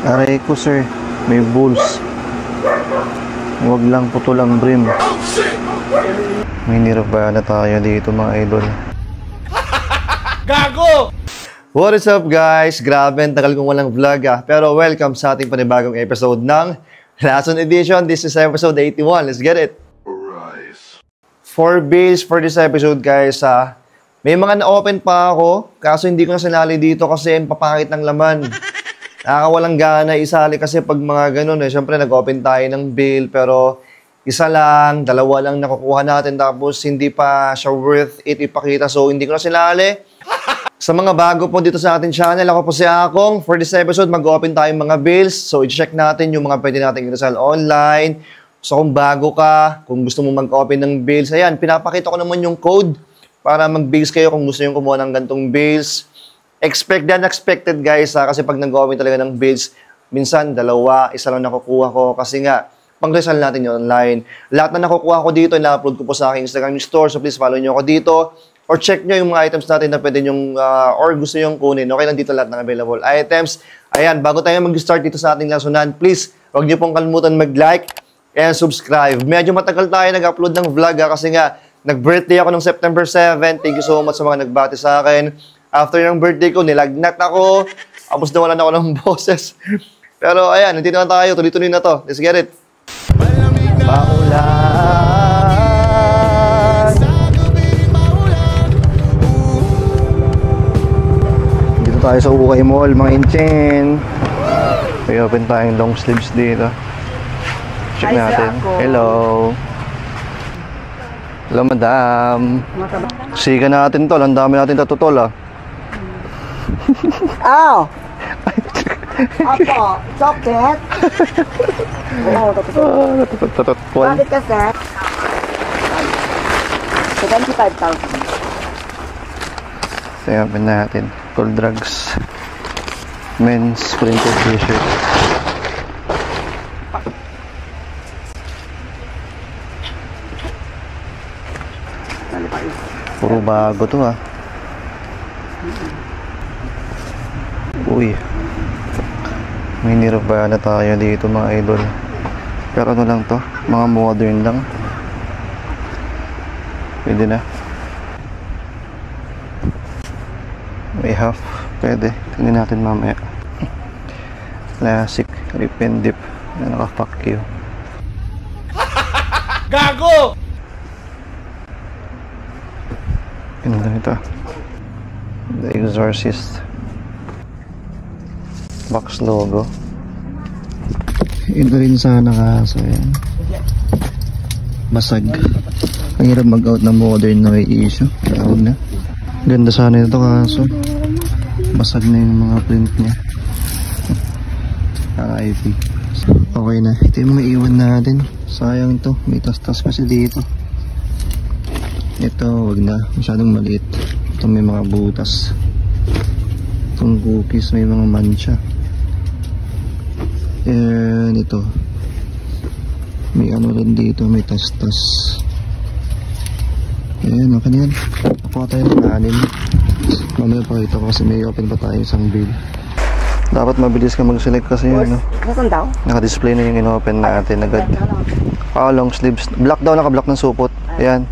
Aray ko sir, may bulls. Huwag lang putol ang brim. May nirvana tayo dito mga idol. Gago! What is up guys? Grabe, tagal kong walang vlog Pero welcome sa ating panibagong episode ng Lesson Edition. This is episode 81. Let's get it! Arise. 4 bills for this episode guys May mga na-open pa ako, kaso hindi ko na sinali dito kasi papakit ng laman. Nakakawalang gana isali kasi pag mga ganun Siyempre nag-open tayo ng bill pero isa lang, dalawa lang nakukuha natin tapos hindi pa siya worth it ipakita. So hindi ko na sinali. Sa mga bago po dito sa ating channel, ako po si Akong. For this episode, mag-open tayo mga bills. So i-check natin yung mga pwede natin i-resell online. So kung bago ka, kung gusto mo mag-open ng bills, ayan, pinapakita ko naman yung code para mag-bills kayo kung gusto nyo kumuha ng gantong bills. Expect and expected guys kasi pag nag-open talaga ng bills, minsan dalawa, isa lang nakukuha ko kasi nga, pang-resell natin yun online. Lahat na nakukuha ko dito, na-upload ko po sa aking Instagram store, so please follow nyo ako dito. Or check nyo yung mga items natin na pwede nyong, or gusto nyong kunin. Okay lang dito lahat ng available items. Ayan, bago tayo mag-start dito sa ating lesonan, please, huwag nyo pong kalimutan mag-like and subscribe. Medyo matagal tayo nag-upload ng vlog kasi nga, nag-birthday ako noong September 7. Thank you so much sa mga nagbati sa akin. After ng birthday ko, nilagnat ako. Tapos nawalan ako ng boses. Pero ayan, nandito na tayo. Tuloy-tuloy na to. Let's get it. Maulan. Dito tayo sa Ukay Mall, mga inchen. May open tayong long sleeves dito. Check natin. Hello. Hello, madam. Sika natin tol. Ang dami natin tatutol Oh! Opo, chocolate. Oo, tatutol. Tatutol. Bakit ka, sir? 25,000. Sayapan natin. Cold drugs. Men's printed t-shirt. Puro bago to Uy. May nirvana tayo dito mga idol. Pero ano lang to? Mga modern lang. Pwede na. May half. Pwede. Tingnan natin mamaya. Classic. Rip and dip. Naka-fuck you. Gago! Ano ito? The Exorcist. Box logo. Ito rin sana kaso yan. Basag. Ang hirap mag-out ng modern na may issue. Tawag na. Ganda sana ito kaso basag na yung mga print niya. RIP. Okay na. Ito yung mga iwan natin. Sayang to. May tas-tas kasi dito. Ito, wag na. Masyadong maliit. Ito may mga butas. Itong cookies may mga mancha. And ito. May ano rin dito. May tas-tas. Ayan, okay na yan. Nakuha tayo ng 6. Mamaya pakita ko kasi may open pa tayo isang bill. Dapat mabilis ka mag-select kasi yun. Naka-display na yung in-open natin agad. Long sleeves. Black daw, naka-black ng supot. Ayan.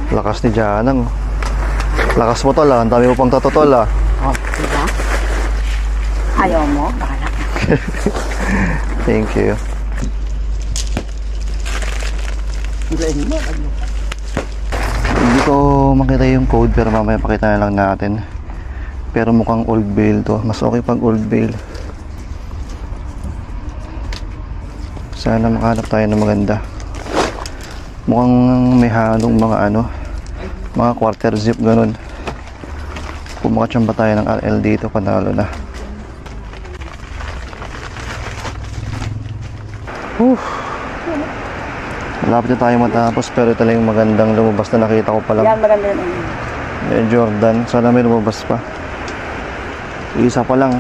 Lakas ni Janang. Lakas mo tol Ang dami mo pang tatotol Oh, diba? Ayaw mo? Baka Thank you. Hindi ko makita yung code pero mamaya pakita na lang natin. Pero mukhang old bail to. Mas okay pag old bail. Sana makahanap tayo ng maganda. Mukhang may halong mga mga quarter zip ganun. Kung makachamba tayo ng RL dito, panalo na. Malapit na tayo matapos pero ito lang yung magandang lumabas na nakita ko pa lang. Yan, maganda yun. Jordan, sana may lumabas pa. Isa pa lang.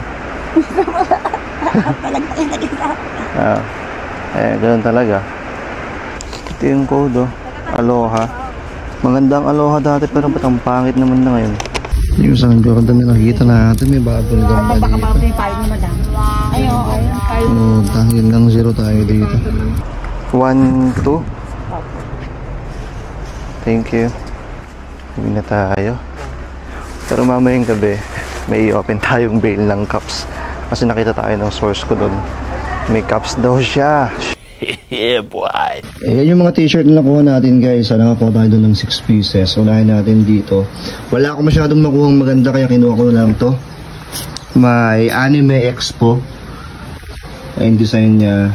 Ganun talaga. Ito yung code Aloha. Magandang Aloha dati pero ba't ang pangit naman na ngayon. Yung isang Jordan na nakikita natin may bagong gamba dito. Baka 5 ni madam. Yun lang, 0 tayo dito. 1, 2. Thank you. Hindi na tayo. Pero mamayang gabi, may i-open tayong bale ng cups. Kasi nakita tayo ng source ko doon. May cups daw siya. Yeah, boy. Yan yung mga t-shirt na nakuha natin, guys. Nakakuha tayo doon ng 6 pieces. Unahin natin dito. Wala ako masyadong makuhang maganda, kaya kinuha ko lang to. May Anime Expo. Ay, yung design niya.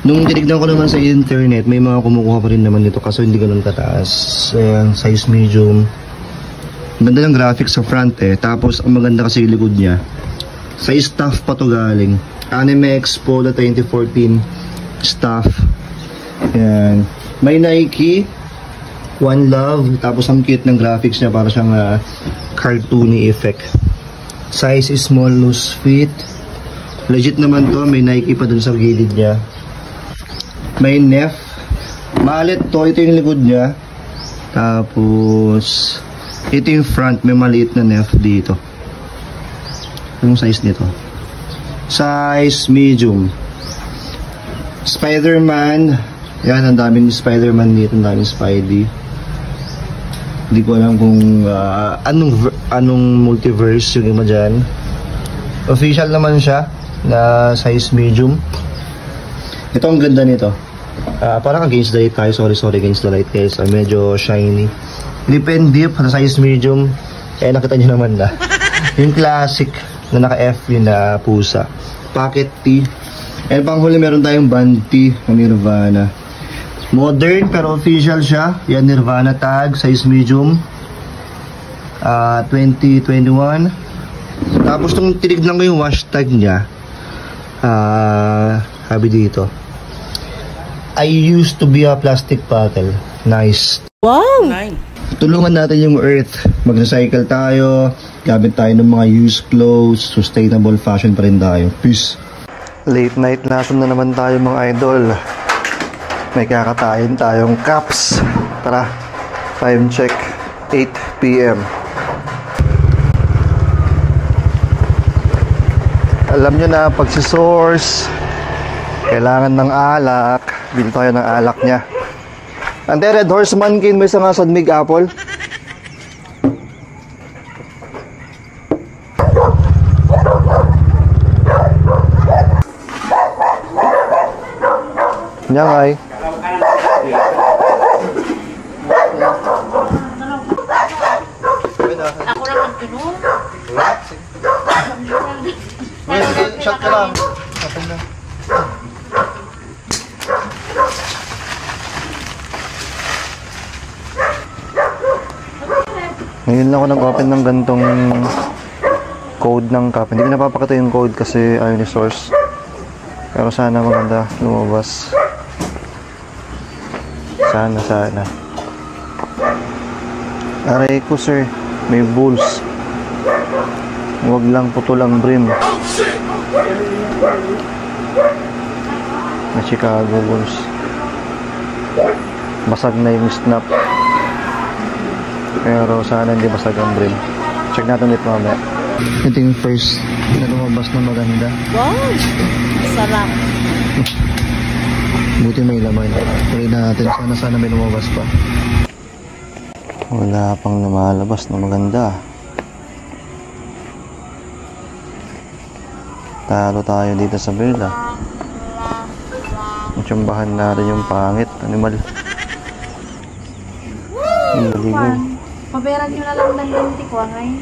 Nung tinignan ko naman sa internet, may mga kumukuha pa rin naman dito. Kaso hindi ganun kataas. Ayan, size medium. Ganda ng graphics sa front eh. Tapos ang maganda kasi yung likod niya. Sa staff pa to galing. Anime Expo na 2014 staff. Ayan. May Nike One Love. Tapos ang cute ng graphics niya, para siyang cartoony effect. Size is small, loose fit. Legit naman to. May Nike pa dun sa gilid niya. May Nef. Malit to. Ito yung likod niya. Tapos ito yung front. May maliit na Nef dito. Anong size nito? Size medium. Spider-Man. Yan, ang daming Spider-Man dito. Ang daming Spidey. Hindi ko alam kung anong multiverse yung iba dyan. Official naman siya na size medium. Ito ang ganda nito. Parang against the light tayo. Sorry against the light, guys. Medyo shiny. Lip and dip na size medium. Nakita nyo naman na. Yung classic na naka-FV na pusa. Pocket tee. And panghuli meron tayong band tee na Nirvana. Modern pero official siya. Yan, Nirvana tag, size medium. 2021. Tapos nung tinignan ko yung hashtag niya, sabi dito, I used to be a plastic bottle. Nice. Wow! Nice. Tulungan natin yung earth. Mag-recycle tayo. Gamit tayo ng mga used clothes. Sustainable fashion pa rin tayo. Peace. Late night lesson na naman tayo, mga idol. May kakatayin tayong cups. Tara, time check, 8 PM. Alam nyo na, pag si Source kailangan ng alak, bili tayo ng alak niya. Ante, Red Horse Mankin, may isang Sadmig Apple. Yan ay. Ako lang ang tulong. Shot ka lang. Ngayon lang ako nag-open ng gantong code ng cup. Hindi ko napapakita yung code kasi ayaw ni Source. Pero sana maganda lumabas. Sana. Aray ko, sir. May bulls. Huwag lang putol ang brim. Na Chicago Bulls. Basag na yung snap. Pero sana hindi basag ang brim. Check natin ulit mamaya. Ito yung first na lumabas na maganda. Wow! Sarap. Buti may laman. Tuloy natin. Sana may lumabas pa. Wala pang lumalabas na maganda. Talo tayo dito sa Bella. Matsambahan natin yung pangit. Animal. Maligaw. Paberan nyo na lang ng ganti ko ngayon.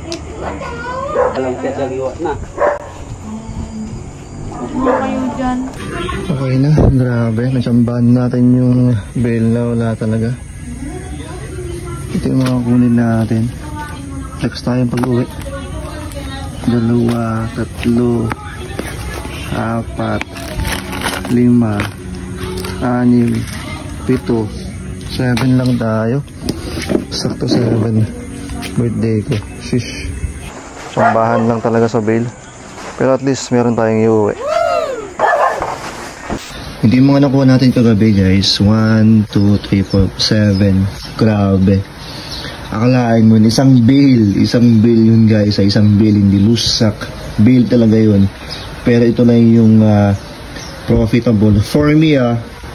Alam kaya lagi na. Mga kayo dyan. Okay na. Grabe. Matsambahan natin yung Bella. Wala talaga. Ito yung mga kunin natin. Flex tayong pag-uwi. 2, 3, 4, 5, 6, 7 lang tayo. Sakto 7 birthday ko. Shish. Sambahan lang talaga sa bail. Pero at least meron tayong iuwi. Hindi yung mga nakuha natin kagabi, guys. 1, 2, 3, 4, 7. Grabe. Akalain mo, isang bail yun, guys. Isang bail, hindi lusak. Bail talaga yun. Pero ito lang yung profitable. For me,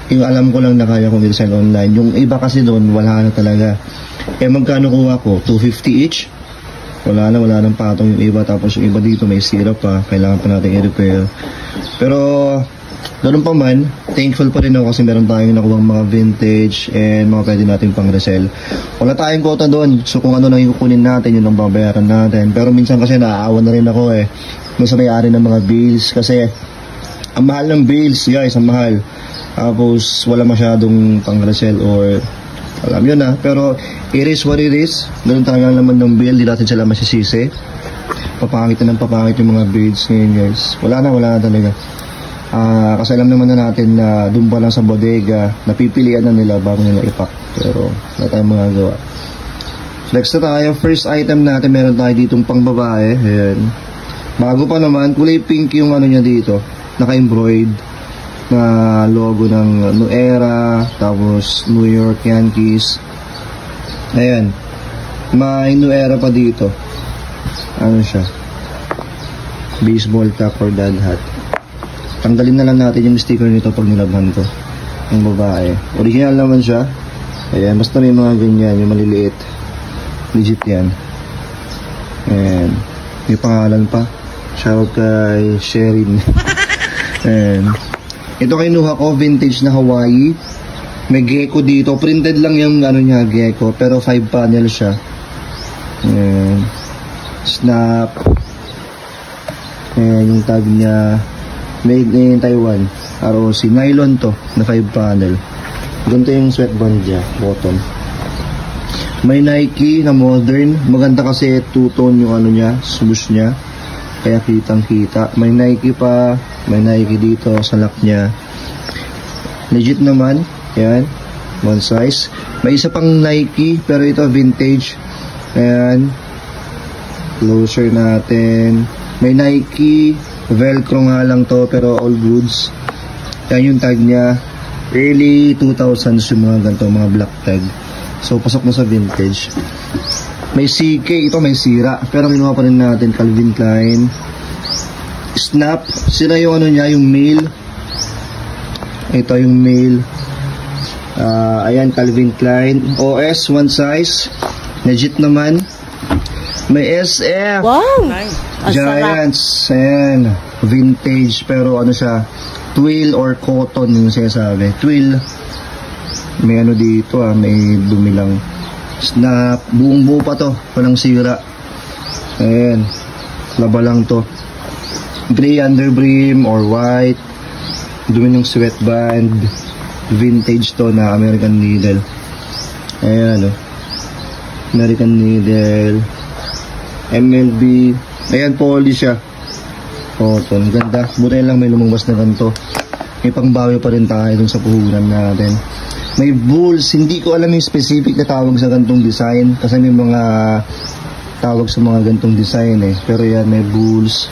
yung alam ko lang na kaya kong i-sell online. Yung iba kasi doon, wala na talaga. Magkano kuha ko? 250 each? Wala nang patong yung iba. Tapos yung iba dito may sira pa. Kailangan pa natin i-repair. Pero, ganun pa man, thankful pa rin ako kasi meron tayong nakuha mga vintage and mga pwede natin pang resell. Wala tayong quota doon. So kung ano nang kukunin natin, yun ang babayaran natin. Pero minsan kasi naaawa na rin ako Doon sa may-ari ng mga bills. Kasi, ang mahal ng bills, guys, ang mahal. Tapos wala masyadong pang-resell or alam yun pero it is what it is. Ganun talaga naman ng bill, di natin sila masisisi. Papangit na ng papangit yung mga bills ngayon, guys. Wala na talaga. Kasi alam naman na natin na doon pa lang sa bodega, napipilian na nila bago nila ipack. Pero wala tayong magagawa. Next na tayo, first item natin, meron tayo ditong pang babae. Ayan. Bago pa naman, kulay pink yung ano niya dito, naka-embroid na logo ng New Era, tapos New York Yankees. Ayan, may New Era pa dito. Ano siya, baseball cap or dad hat. Tanggalin na lang natin yung sticker nito pag nilabhan ko. Yung babae, original naman siya. Ayan, basta may mga ganyan, yung maliliit, legit yan. Ayan, may pangalan pa, shout kay Sherin. Ayan. Ito kinuha ko, vintage na Hawaii. May gecko dito. Printed lang yung ano niya, gecko. Pero 5 panel siya. Ayan. Snap. Ayan yung tag niya. Made in Taiwan. ROC. Nylon to, na 5 panel. Ganito yung sweatband niya, bottom. May Nike na modern. Maganda kasi two-tone yung ano niya, swoosh niya. Kaya kitang-kita. May Nike pa. May Nike dito sa lock niya. Legit naman. Ayan. One size. May isa pang Nike. Pero ito vintage. Ayan. Closer natin. May Nike. Velcro nga lang to. Pero all goods. Ayan yung tag niya. Early 2000s yung mga ganito. Mga black tag. So pasok na sa vintage. May CK. Ito may sira. Pero kinuha pa rin natin. Calvin Klein. Snap, sila yung ano niya, yung male. Ito yung male. Ayan, Calvin Klein. OS, one size. Legit naman. May SF. Wow! Giants. Ayan, vintage. Pero ano siya, twill or cotton yung sinasabi. Twill. May ano dito may dumi lang. Snap, buong buo pa to. Walang sira. Ayan, laba lang to. Gray underbrim or white. Dumi yung sweatband. Vintage to na American Needle. Ayan American Needle. MLB. Ayan, poly siya. Cotton. Ganda. Buti lang may lumabas na ganito. May pangbawi pa rin tayo dun sa puhunan natin. May Bulls. Hindi ko alam yung specific na tawag sa gantong design. Kasi may mga tawag sa mga gantong design Pero yan, may Bulls.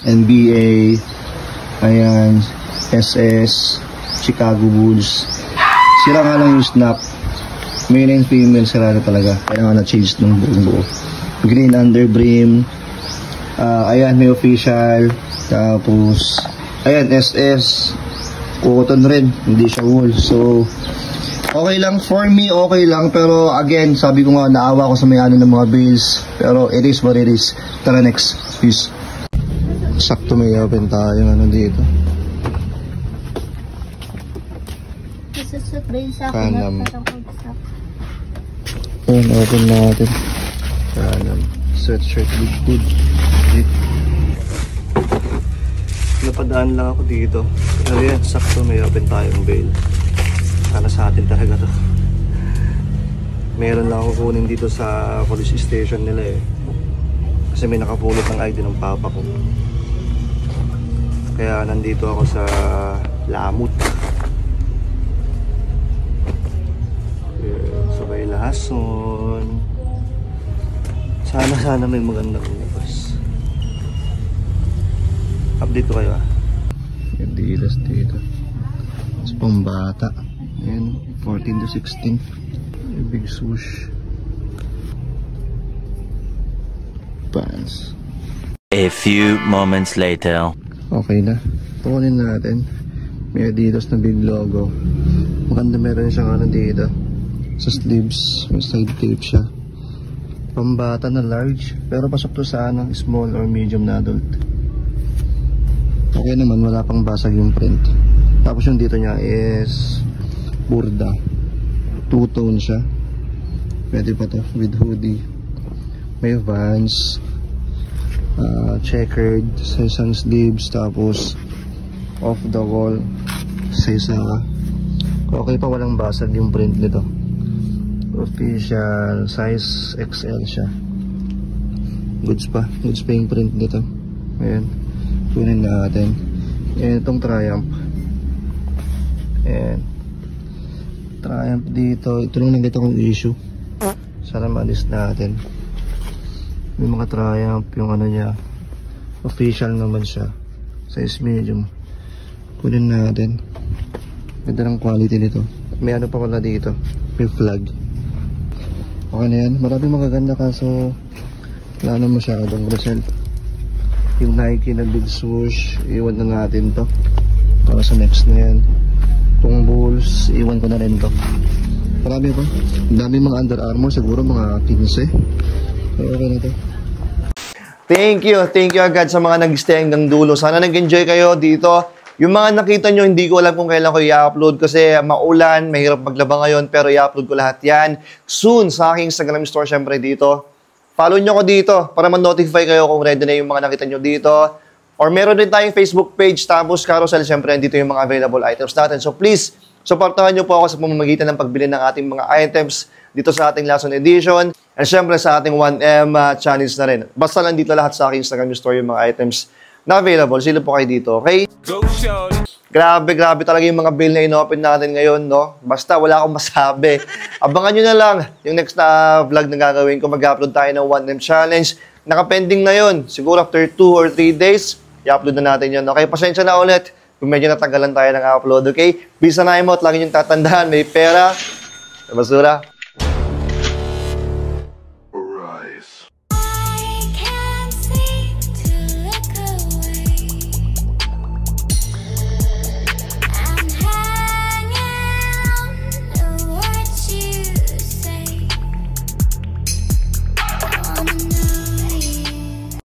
NBA, ayan, SS, Chicago Bulls. Sila nga lang yung snap. Male and female sila na talaga. Kaya nga na-change ng buong buo. Green underbrim. Ayan, may official. Tapos, ayan, SS. Cotton rin. Hindi siya wool. So, okay lang. For me, okay lang. Pero, again, sabi ko nga, naawa ko sa may-ano ng mga bills. Pero, it is what it is. Tara, next. Peace. Sakto may open tayo dito. Kanam. Ayan, open natin. Kanam. Sweatshirt with hood. Napadaan lang ako dito. Pero yan, sakto may open tayong bail. Para sa atin talaga to. Meron lang ako kunin dito sa police station nila Kasi may nakapulot ng ID ng papa ko. Kaya nandito ako sa Lamut. Sa may Lahason. Sana may magandang labas. Update ko kayo Yung Adidas dito. Sa pambata. Ayan, 14 to 16. Yung big swoosh. Pants. A few moments later. Okay na. Tukunin natin. May Adidas na big logo. Maganda meron siyang ano dito. Sa sleeves, may side tape siya. Pambata na large, pero pasok to sa ano, small or medium na adult. Okay naman, wala pang basag yung print. Tapos yung dito niya is burda. Two-tone siya. Pwede pa to with hoodie. May Vans. Checkered sa isang sleeves. Tapos off the wall sa isa. Okay pa, walang basag yung print nito. Official size XL siya. Goods pa yung print nito. Ayan, kunin natin. And itong Triumph. And Triumph dito, ito lang nandito kong issue. Sana maalis natin. May mga Triumph, yung ano niya, official naman siya, size medium. Kunin natin. Ganda ng quality nito. May ano pa pala dito, may flag. Okay na yan, maraming magaganda kaso wala na masyadong result. Yung Nike na big swoosh, iwan na natin to para sa next na yan. Itong Bulls, iwan ko na rin to. Marami pa, dami mga Under Armour, siguro mga 15. Okay na to. Thank you agad sa mga nag-stay hanggang dulo. Sana nag-enjoy kayo dito. Yung mga nakita nyo, hindi ko alam kung kailan ko i-upload kasi maulan, mahirap maglaba ngayon, pero i-upload ko lahat yan soon sa aking Instagram store, syempre dito. Follow nyo ko dito para ma-notify kayo kung ready na yung mga nakita nyo dito. Or meron din tayong Facebook page, tapos carousel, syempre dito yung mga available items natin. So please, supportahan nyo po ako sa pamamagitan ng pagbili ng ating mga items dito sa ating Lason Edition. And syempre sa ating 1M channels na rin. Basta lang dito lahat sa aking Instagram store yung mga items na available. Sila po kayo dito, okay? Go show. Grabe talaga yung mga bill na in-open natin ngayon, no? Basta wala akong masabi. Abangan nyo na lang yung next na vlog na gagawin ko. Mag-upload tayo ng 1M challenge. Nakapending na yun. Siguro after 2 or 3 days, i-upload na natin yun. Okay, pasensya na ulit kung medyo natagalan tayo ng upload, okay? Bisa na emote, lagi yung tatandaan. May pera, may basura.